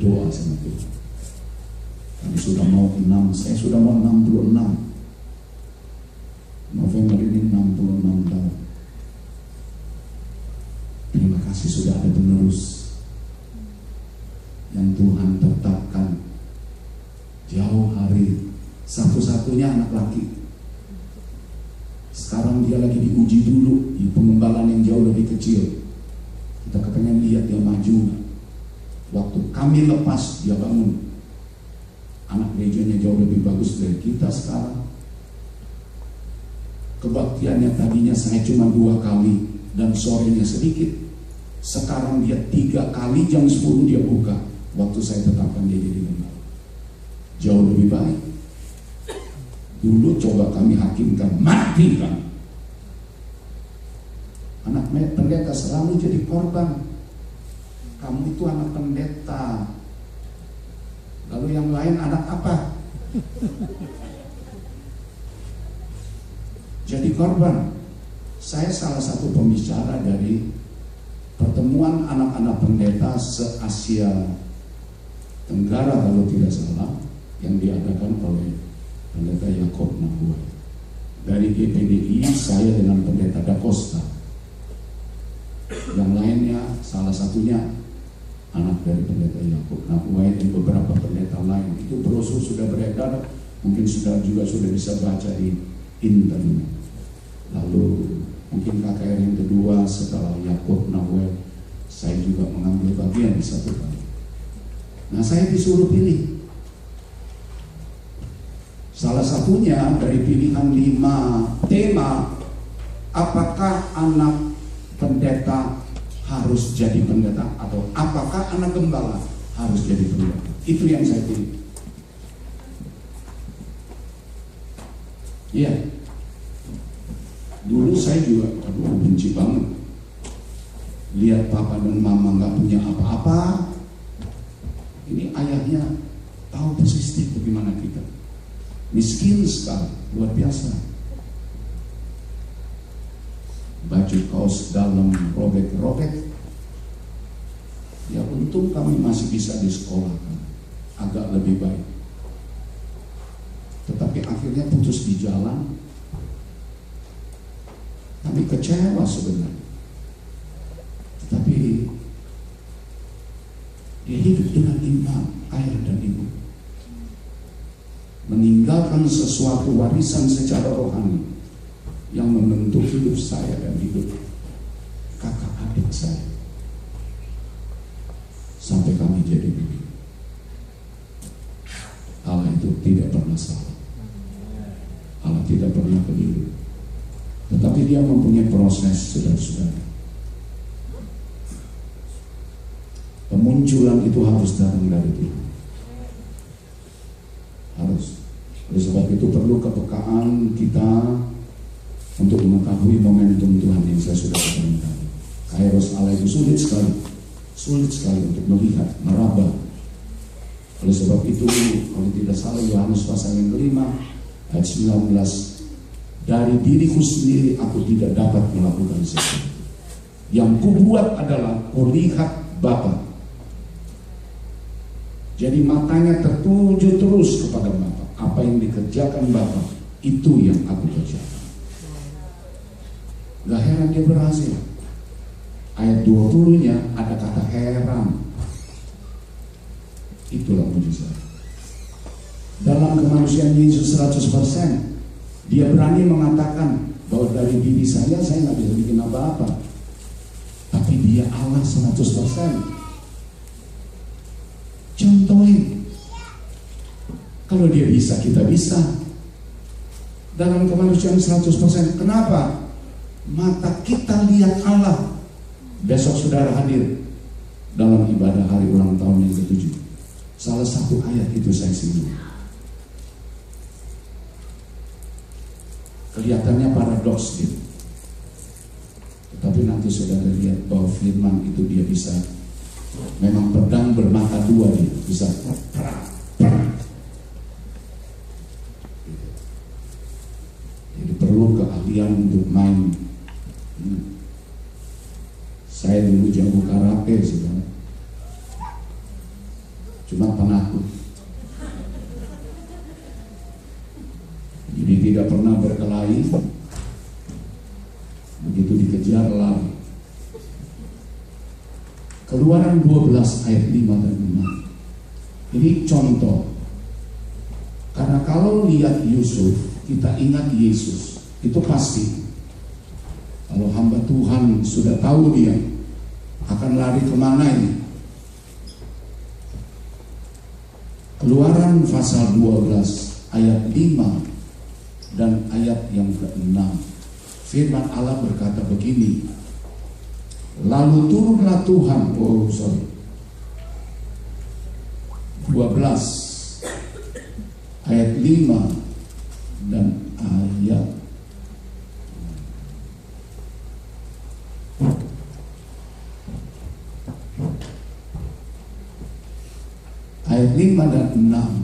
berdoa sama Tuhan. Kami sudah mau saya sudah mau 66. November ini 66 tahun. Terima kasih sudah ada penerus yang Tuhan tetapkan. Jauh hari, satu-satunya anak laki. Sekarang dia lagi diuji dulu di pengembalaan yang jauh lebih kecil. Kita kepengen lihat dia maju. Waktu kami lepas dia bangun. Anak gerejanya jauh lebih bagus dari kita sekarang. Kebaktiannya tadinya saya cuma 2 kali dan sorenya sedikit. Sekarang dia 3 kali jam 10 dia buka. Waktu saya tetapkan dia jadi gembala. Jauh lebih baik. Dulu coba kami hakimkan, mati kan. Anak pendeta selalu jadi korban. Kamu itu anak pendeta. Lalu yang lain anak apa? Jadi korban. Saya salah satu pembicara dari pertemuan anak-anak pendeta se-Asia Tenggara kalau tidak salah, yang diadakan oleh pendeta Yakob Nahua. Dari GPDI saya dengan pendeta Da Costa. Yang lainnya salah satunya anak dari pendeta Yakob Nahua dan beberapa pendeta lain. Itu brosur sudah beredar, mungkin sudah bisa baca di internet. Lalu mungkin KKR yang kedua setelah Yakob Nahua, saya juga mengambil bagian di satu kali. Nah, saya disuruh pilih. Salah satunya dari pilihan 5 tema, apakah anak pendeta harus jadi pendeta atau apakah anak gembala harus jadi pendeta? Itu yang saya pilih. Iya. Dulu saya juga benci banget lihat papa dan mama nggak punya apa-apa. Ini ayahnya tahu persis bagaimana kita. Miskin sekali, luar biasa. Baju kaos dalam robek-robek. Ya untung kami masih bisa disekolahkan, agak lebih baik. Tetapi akhirnya putus di jalan. Kami kecewa sebenarnya. Tetapi dia hidup dengan iman ayah dan ibu. Meninggalkan sesuatu warisan secara rohani yang membentuk hidup saya dan hidup kakak adik saya. Sampai kami jadi begini. Allah itu tidak pernah salah. Allah tidak pernah keliru. Tetapi dia mempunyai proses, saudara-saudara. Pemunculan itu harus datang dari Tuhan. Harus. Oleh sebab itu perlu kepekaan kita untuk mengetahui momentum Tuhan yang saya sudah katakan tadi. Kairos Allah itu sulit sekali untuk melihat, meraba. Oleh sebab itu, kalau tidak salah Yohanes pasal yang kelima ayat 19, dari diriku sendiri aku tidak dapat melakukan sesuatu. Yang kubuat adalah kulihat Bapa. Jadi matanya tertuju terus kepada Bapa. Apa yang dikerjakan Bapa, itu yang aku kerjakan. Gak heran dia berhasil. Ayat 20-nya ada kata heran. Itulah mujizat. Dalam kemanusiaan Yesus 100%, dia berani mengatakan bahwa dari diri saya nggak bisa bikin apa-apa. Tapi dia Allah 100%. Contohin. Kalau dia bisa, kita bisa. Dalam kemanusiaan 100%. Kenapa? Mata kita lihat Allah. Besok saudara hadir dalam ibadah hari ulang tahun yang ke-7. Salah satu ayat itu saya singgung. Kelihatannya paradoks gitu. Tetapi nanti saudara lihat bahwa firman itu dia bisa, memang pedang bermata dua, dia bisa perang. Jadi perlu keahlian untuk main. Saya dulu jago karate, saudara. cuma penakut. Jadi tidak pernah berkelahi, begitu dikejar lari. Keluaran 12 ayat 5 dan 6. Ini contoh. Karena kalau lihat Yusuf, kita ingat Yesus. Itu pasti. Kalau hamba Tuhan sudah tahu dia akan lari kemana ini. Keluaran pasal 12 ayat 5 dan ayat yang ke-6. Firman Allah berkata begini. Lalu turunlah Tuhan. 12 ayat 5 dan ayat 5 dan 6.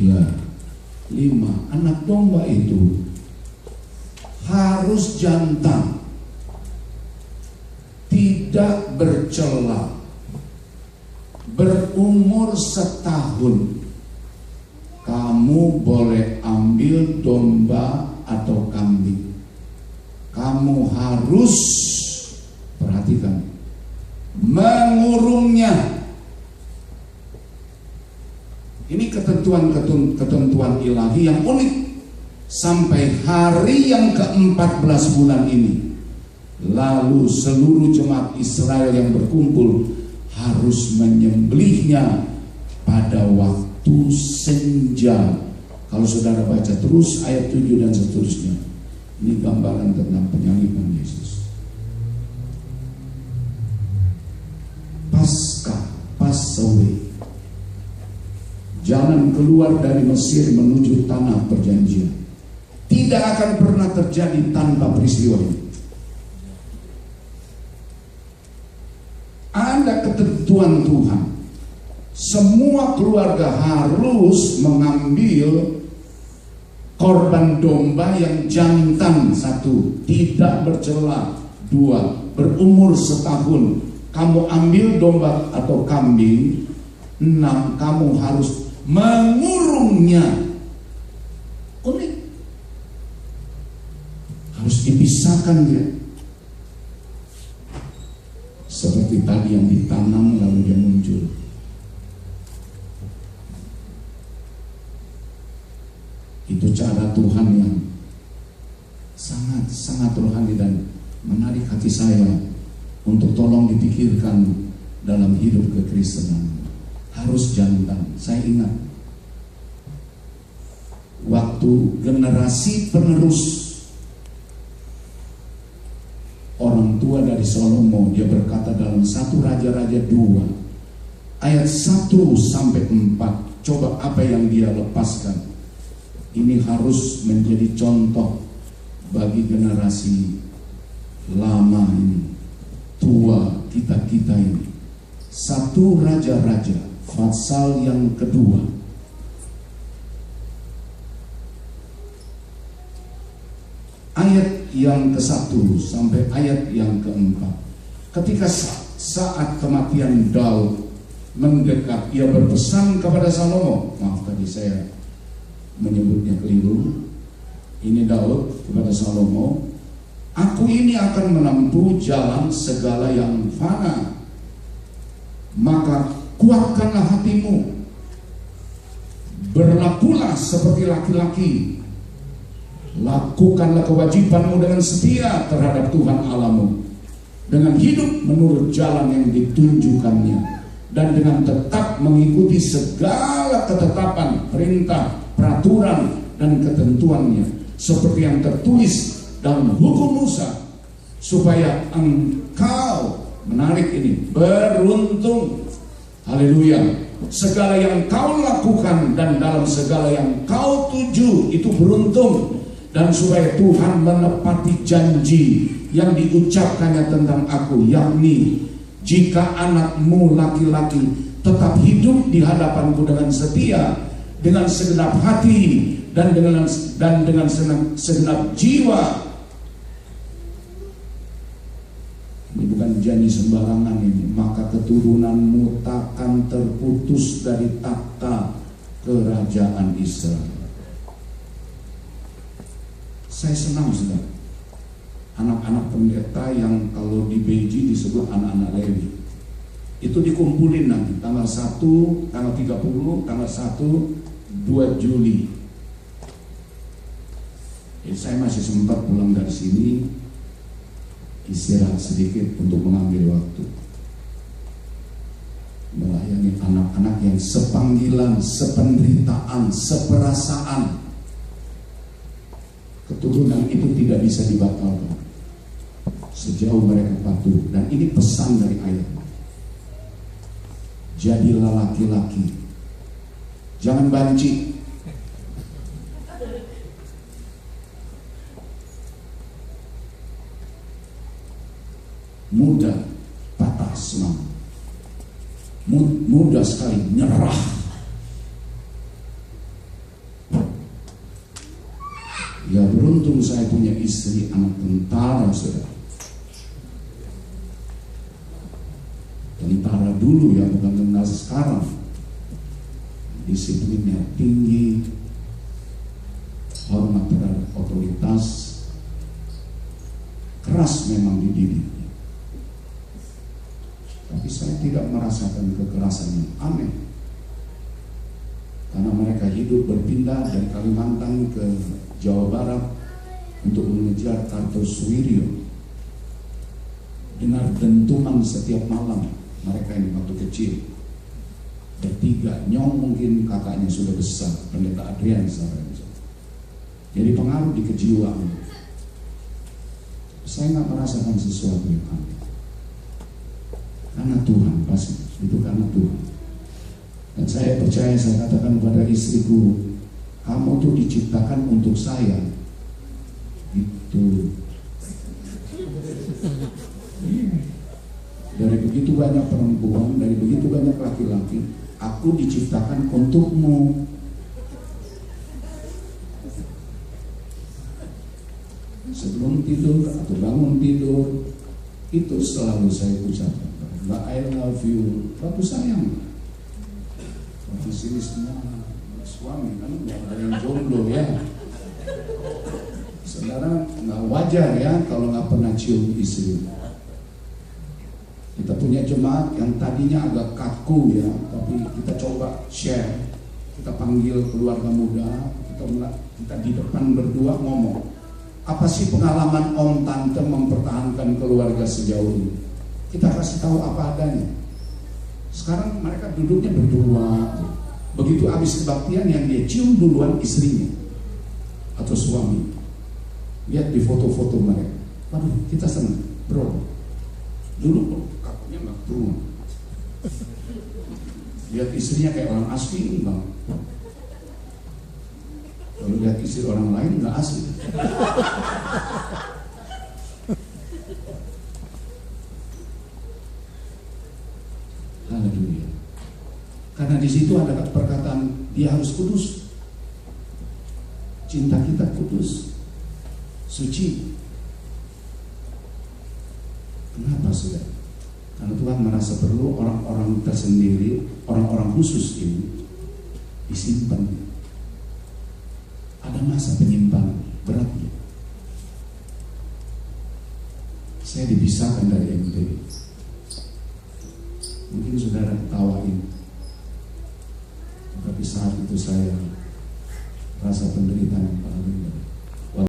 Ya, 5. Anak domba itu harus jantan, tidak bercela, berumur setahun. Kamu boleh ambil domba atau kambing. Kamu harus, perhatikan, mengurungnya. Ini ketentuan ilahi yang unik. Sampai hari yang ke-14 bulan ini, lalu seluruh jemaat Israel yang berkumpul harus menyembelihnya pada waktu senja. Kalau saudara baca terus ayat 7 dan seterusnya, ini gambaran tentang penyaliban Yesus. Paskah, Passover, jalan keluar dari Mesir menuju tanah perjanjian, tidak akan pernah terjadi tanpa peristiwa ini. Ada ketentuan Tuhan. Semua keluarga harus mengambil korban domba yang jantan 1, tidak bercela, 2, berumur setahun. Kamu ambil domba atau kambing. 6, kamu harus mengurungnya. Unik. Harus dipisahkan dia. Seperti tadi yang ditanam lalu dia muncul. Itu cara Tuhan yang sangat rohani dan menarik hati saya untuk tolong dipikirkan dalam hidup kekristenan. Harus jantan. Saya ingat waktu generasi penerus orang tua dari Salomo, dia berkata dalam 1 Raja-Raja 2 ayat 1 sampai 4. Coba apa yang dia lepaskan. Ini harus menjadi contoh bagi generasi lama ini, tua kita ini. 1 Raja-Raja pasal yang kedua ayat yang ke-1 sampai ayat yang ke-4. Ketika saat kematian Daud mendekat, ia berpesan kepada Salomo. Maaf tadi saya menyebutnya keliru. Ini Daud kepada Salomo, aku ini akan menempuh jalan segala yang fana, maka kuatkanlah hatimu, berlakulah seperti laki-laki, lakukanlah kewajibanmu dengan setia terhadap Tuhan Allahmu, dengan hidup menurut jalan yang ditunjukkannya, dan dengan tetap mengikuti segala ketetapan, perintah, peraturan, dan ketentuannya, seperti yang tertulis dalam hukum Musa, supaya engkau, menarik ini, beruntung. Haleluya. Segala yang kau lakukan dan dalam segala yang kau tuju itu beruntung. dan supaya Tuhan menepati janji yang diucapkannya tentang aku, yakni jika anakmu laki-laki tetap hidup di hadapanku dengan setia, dengan segenap hati, dan dengan segenap jiwa. Ini bukan janji sembarangan ini. Maka keturunanmu takkan terputus dari takhta kerajaan Israel. Saya senang sudah. Anak-anak pendeta yang kalau di Beji disebut anak-anak Lewi, itu dikumpulin nanti tanggal 1, tanggal 30, tanggal 1, 2 Juli. Jadi saya masih sempat pulang dari sini, istirahat sedikit untuk mengambil waktu melayani anak-anak yang sepanggilan, sependeritaan, seperasaan. Keturunan itu tidak bisa dibatalkan sejauh mereka patuh. Dan ini pesan dari ayat. Jadilah laki-laki, jangan banci. Mudah patah semangat, mudah sekali nyerah. Ya beruntung saya punya istri anak tentara, saudara. Tentara dulu ya, bukan tentara sekarang. Disiplinnya tinggi, hormat terhadap otoritas, keras memang dididik. Tapi saya tidak merasakan kekerasan yang aneh, karena mereka hidup berpindah dari Kalimantan ke Jawa Barat untuk mengejar Kartosuwiryo. Dengar dentuman setiap malam mereka ini waktu kecil. Bertiga, Nyong mungkin kakaknya sudah besar, Pendeta Adrian misalnya. Jadi pengaruh di kejiwaan. Saya nggak merasakan sesuatu yang aneh. Karena Tuhan, pasti itu karena Tuhan. Dan saya percaya, saya katakan kepada istriku, kamu tuh diciptakan untuk saya. Itu dari begitu banyak perempuan, dari begitu banyak laki-laki, aku diciptakan untukmu. Sebelum tidur atau bangun tidur, itu selalu saya ucapkan, Mbak, I love you. Aku sayang. Di sini semua suami kan ada yang jomblo ya. Saudara, nggak wajar ya kalau nggak pernah cium istri. Kita punya jemaat yang tadinya agak kaku ya, tapi kita coba share. Kita panggil keluarga muda, kita di depan berdua ngomong, apa sih pengalaman om tante mempertahankan keluarga sejauh ini? Kita kasih tahu apa adanya. Sekarang mereka duduknya berdua. Begitu habis kebaktian, yang dia cium duluan istrinya atau suami. Lihat di foto-foto mereka. Waduh, kita senang, bro. Dulu kakunya nggak turun. Lihat istrinya kayak orang asli, bang. Kalau lihat istri orang lain nggak asli. Haleluya. Karena di situ ada perkataan dia harus kudus. Cinta kita kudus, suci. Kenapa sudah? Karena Tuhan merasa perlu orang-orang tersendiri, orang-orang khusus ini disimpan. Ada masa penyimpanan beratnya. Saya dipisahkan dari MT. Mungkin saudara ketawain, tapi saat itu saya rasa penderitaan yang paling